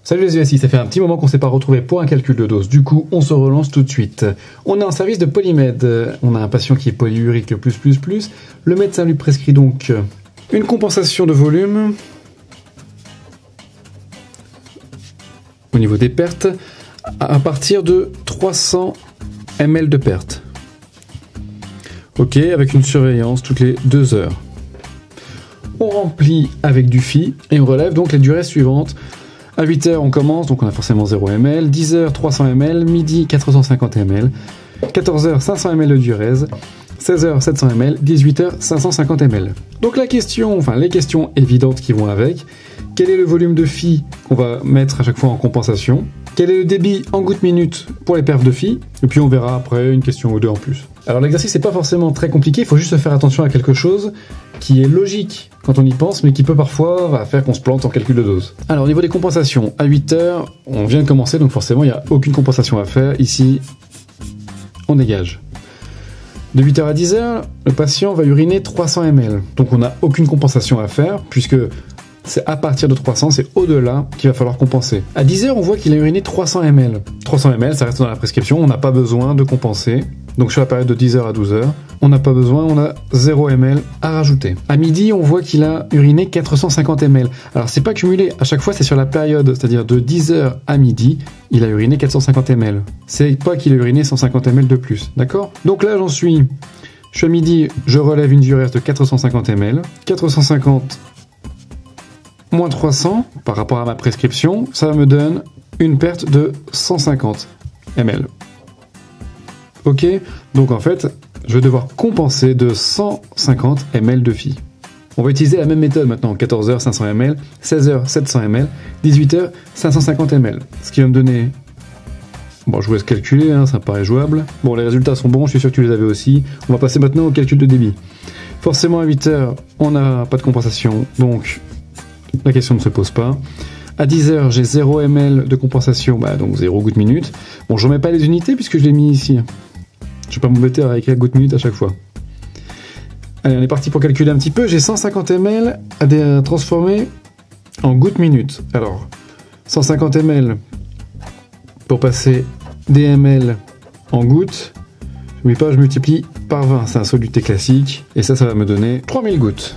Salut les USI, ça fait un petit moment qu'on ne s'est pas retrouvé pour un calcul de dose. Du coup, on se relance tout de suite. On est en service de Polymède. On a un patient qui est polyurique plus. Le médecin lui prescrit donc une compensation de volume au niveau des pertes à partir de 300 ml de pertes. Ok, avec une surveillance toutes les 2 heures. On remplit avec du Phi et on relève donc les durées suivantes. À 8h, on commence, donc on a forcément 0 ml. 10h, 300 ml. Midi, 450 ml. 14h, 500 ml de diurèse. 16h, 700 ml. 18h, 550 ml. Donc les questions évidentes qui vont avec. Quel est le volume de Phi qu'on va mettre à chaque fois en compensation? Quel est le débit en gouttes minutes pour les perfs de Phi? Et puis on verra après une question ou deux en plus. Alors l'exercice n'est pas forcément très compliqué, il faut juste faire attention à quelque chose qui est logique quand on y pense, mais qui peut parfois faire qu'on se plante en calcul de dose. Alors au niveau des compensations, à 8h, on vient de commencer, donc forcément il n'y a aucune compensation à faire. Ici, on dégage. De 8h à 10h, le patient va uriner 300 ml. Donc on n'a aucune compensation à faire, puisque c'est à partir de 300, c'est au-delà qu'il va falloir compenser. À 10h, on voit qu'il a uriné 300 ml. 300 ml, ça reste dans la prescription, on n'a pas besoin de compenser. Donc sur la période de 10h à 12h, on n'a pas besoin, on a 0 ml à rajouter. À midi, on voit qu'il a uriné 450 ml. Alors c'est pas cumulé, à chaque fois c'est sur la période, c'est-à-dire de 10h à midi, il a uriné 450 ml. C'est pas qu'il a uriné 150 ml de plus, d'accord? Donc là je suis à midi, je relève une diurèse de 450 ml. 450 moins 300 par rapport à ma prescription, ça me donne une perte de 150 ml. Ok, donc en fait, je vais devoir compenser de 150 ml de Phi. On va utiliser la même méthode maintenant, 14h 500 ml, 16h 700 ml, 18h 550 ml. Ce qui va me donner... Bon, je vous laisse calculer, ça me paraît jouable. Bon, les résultats sont bons, je suis sûr que tu les avais aussi. On va passer maintenant au calcul de débit. Forcément, à 8h, on n'a pas de compensation, donc la question ne se pose pas. À 10h, j'ai 0 ml de compensation, donc 0 gouttes minutes. Bon, je ne remets pas les unités puisque je l'ai mis ici. Je ne vais pas m'embêter à écrire gouttes minutes à chaque fois. Allez, on est parti pour calculer un petit peu. J'ai 150 ml à transformer en gouttes minutes. Alors, 150 ml pour passer des ml en gouttes. N'oublie pas, je multiplie par 20. C'est un soluté classique. Et ça va me donner 3000 gouttes.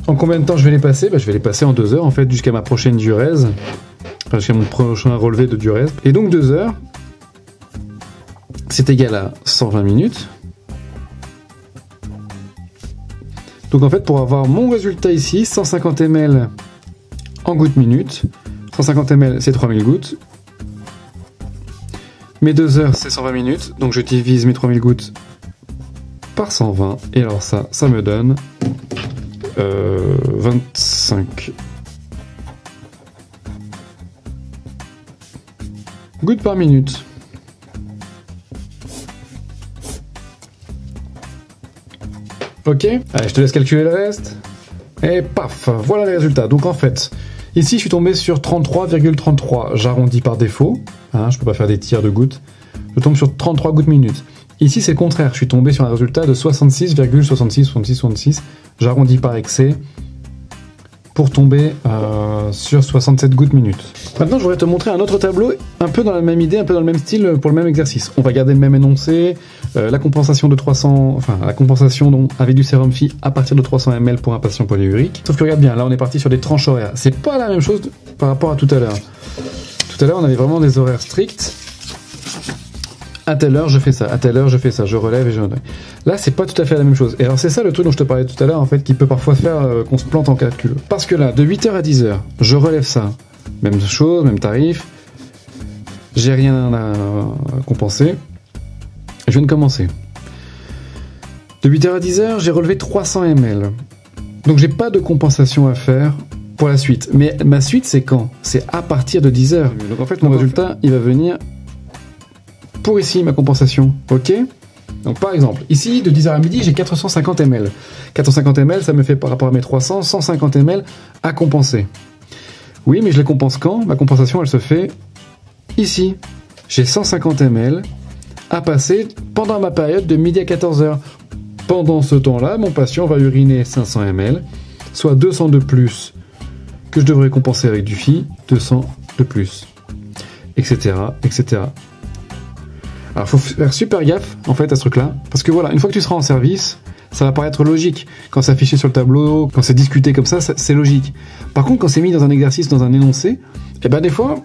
En combien de temps je vais les passer? Je vais les passer en 2 heures en fait, jusqu'à ma prochaine diurèse. Enfin, jusqu'à mon prochain relevé de diurèse. Et donc 2 heures, c'est égal à 120 minutes. Donc en fait, pour avoir mon résultat ici, 150 ml en gouttes minutes. 150 ml, c'est 3000 gouttes. Mes 2 heures, c'est 120 minutes. Donc je divise mes 3000 gouttes par 120. Et alors ça me donne 25 gouttes par minute. Ok, allez, je te laisse calculer le reste. Et paf, voilà les résultats. Donc en fait, ici je suis tombé sur 33,33. J'arrondis par défaut. Je peux pas faire des tiers de gouttes. Je tombe sur 33 gouttes minutes. Ici c'est le contraire. Je suis tombé sur un résultat de 66,66. J'arrondis par excès pour tomber sur 67 gouttes minutes. Maintenant, je voudrais te montrer un autre tableau, un peu dans la même idée, un peu dans le même style, pour le même exercice. On va garder le même énoncé, la compensation de 300, la compensation avec du sérum Phi à partir de 300 ml pour un patient polyurique. Sauf que regarde bien, là on est parti sur des tranches horaires. C'est pas la même chose par rapport à tout à l'heure. Tout à l'heure, on avait vraiment des horaires stricts. À telle heure, je fais ça. À telle heure, je fais ça. Je relève et je relève. Là, c'est pas tout à fait la même chose. Et alors, c'est ça le truc dont je te parlais tout à l'heure, en fait, qui peut parfois faire qu'on se plante en calcul. Parce que là, de 8h à 10h, je relève ça. Même chose, même tarif. J'ai rien à compenser. Je viens de commencer. De 8h à 10h, j'ai relevé 300 ml. Donc, j'ai pas de compensation à faire pour la suite. Mais ma suite, c'est quand? C'est à partir de 10h. Donc, en fait, mon résultat, il va venir... pour ici ma compensation, ok? Donc par exemple, ici de 10h à midi j'ai 450 ml. 450 ml ça me fait par rapport à mes 300, 150 ml à compenser. Oui mais je les compense quand? Ma compensation elle se fait ici. J'ai 150 ml à passer pendant ma période de midi à 14h. Pendant ce temps-là, mon patient va uriner 500 ml, soit 200 de plus que je devrais compenser avec du phi, 200 de plus, etc., etc. Alors, faut faire super gaffe, en fait, à ce truc-là, parce que voilà, une fois que tu seras en service, ça va paraître logique. Quand c'est affiché sur le tableau, quand c'est discuté comme ça, c'est logique. Par contre, quand c'est mis dans un exercice, dans un énoncé, eh ben, des fois,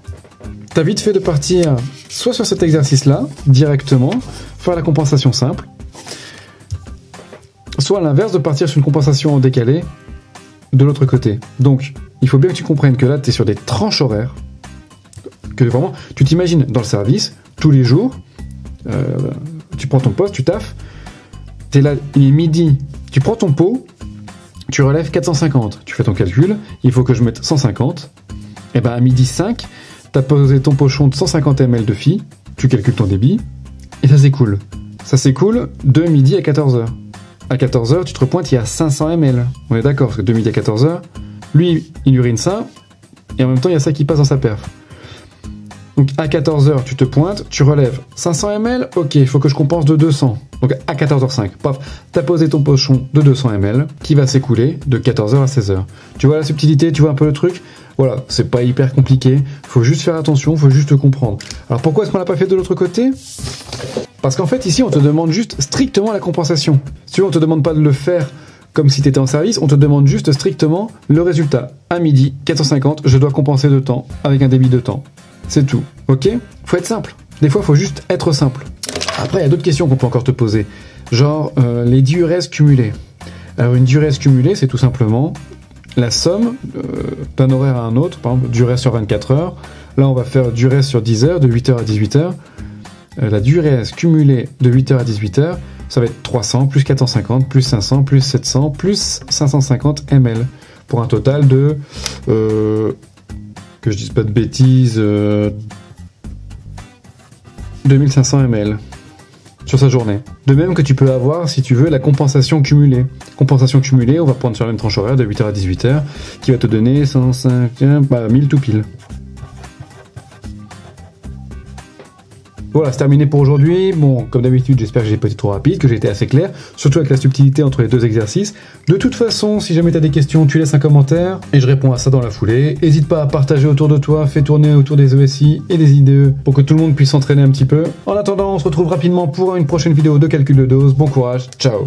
t'as vite fait de partir soit sur cet exercice-là, directement, faire la compensation simple, soit à l'inverse, de partir sur une compensation en décalé, de l'autre côté. Donc, il faut bien que tu comprennes que là, tu es sur des tranches horaires, que vraiment, tu t'imagines dans le service, tous les jours, tu prends ton poste, tu taffes, t'es là, il est midi, tu prends ton pot, tu relèves 450, tu fais ton calcul, il faut que je mette 150, et ben à midi 5, t'as posé ton pochon de 150 ml de phi, tu calcules ton débit, et ça s'écoule. Ça s'écoule de midi à 14h. À 14h, tu te repointes, il y a 500 ml. On est d'accord, parce que de midi à 14h, lui, il urine ça, et en même temps, il y a ça qui passe dans sa perf. Donc à 14h, tu te pointes, tu relèves 500 ml, ok, il faut que je compense de 200. Donc à 14h05, paf, t'as posé ton pochon de 200 ml qui va s'écouler de 14h à 16h. Tu vois la subtilité, tu vois un peu le truc? Voilà, c'est pas hyper compliqué, faut juste faire attention, faut juste comprendre. Alors pourquoi est-ce qu'on l'a pas fait de l'autre côté? Parce qu'en fait ici on te demande juste strictement la compensation. Si tu veux, on te demande pas de le faire comme si tu étais en service, on te demande juste strictement le résultat. À midi, 450, je dois compenser de temps avec un débit de temps. C'est tout, ok? Faut être simple. Des fois, faut juste être simple. Après, il y a d'autres questions qu'on peut encore te poser. Genre, les diurèses cumulées. Alors, une diurèse cumulée, c'est tout simplement la somme d'un horaire à un autre. Par exemple, diurèse sur 24 heures. Là, on va faire diurèse sur 10 heures, de 8h à 18h. La diurèse cumulée de 8h à 18h, ça va être 300, plus 450, plus 500, plus 700, plus 550 ml. Pour un total de... que je dise pas de bêtises, 2500 ml sur sa journée. De même que tu peux avoir, si tu veux, la compensation cumulée. Compensation cumulée, on va prendre sur la même tranche horaire de 8h à 18h, qui va te donner 1000 tout pile. Voilà, c'est terminé pour aujourd'hui. Bon, comme d'habitude, j'espère que j'ai pas été trop rapide, que j'ai été assez clair, surtout avec la subtilité entre les deux exercices. De toute façon, si jamais tu as des questions, tu laisses un commentaire et je réponds à ça dans la foulée. N'hésite pas à partager autour de toi, fais tourner autour des ESI et des IDE pour que tout le monde puisse s'entraîner un petit peu. En attendant, on se retrouve rapidement pour une prochaine vidéo de calcul de dose. Bon courage, ciao!